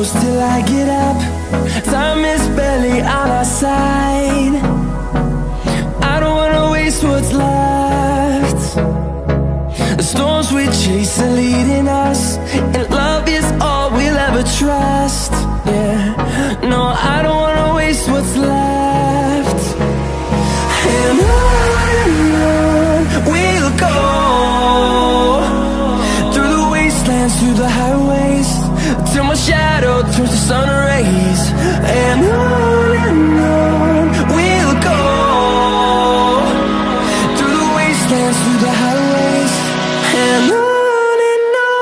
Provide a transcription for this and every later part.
close till I get up. Time is barely on our side. I don't wanna waste what's left. The storms we chase are leading us, and love is all we'll ever trust. Yeah, no, I don't wanna waste what's left. And on we'll go, through the wastelands, through the highways, till my shadow turns to sun rays. And on we'll go, through the wastelands, through the highways, and on we'll go.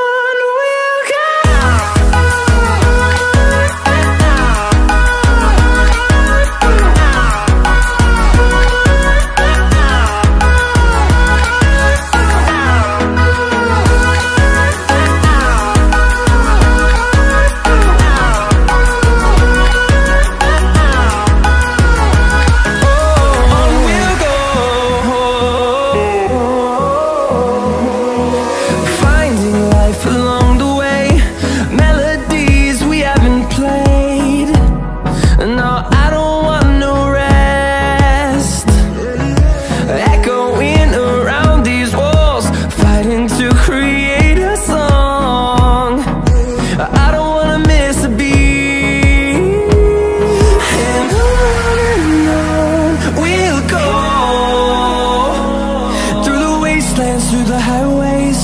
Through the highways,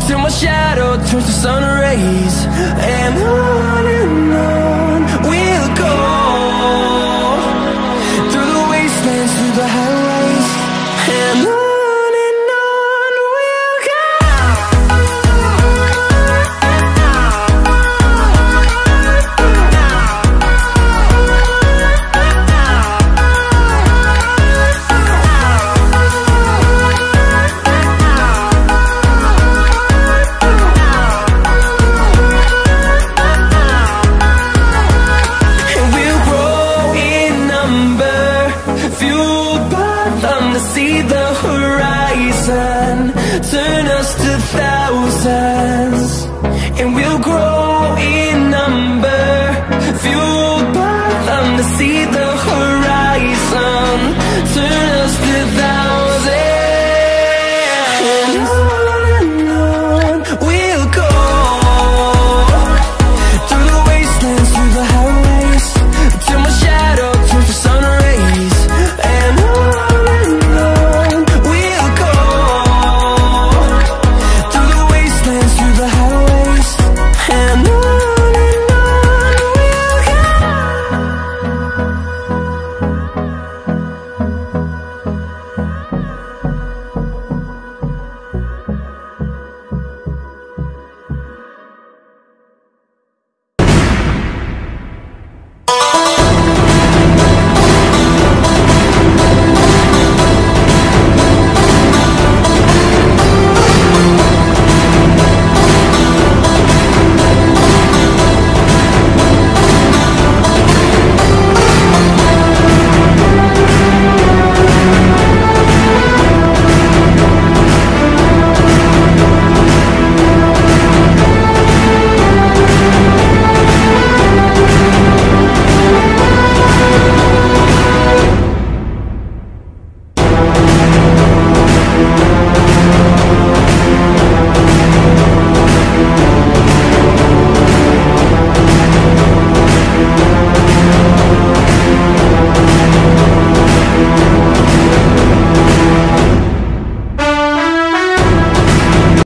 till my shadow turns to sun rays. And on we'll go, through the wastelands, through the highways, and on we'll go. See the horizon, turn us to thousands.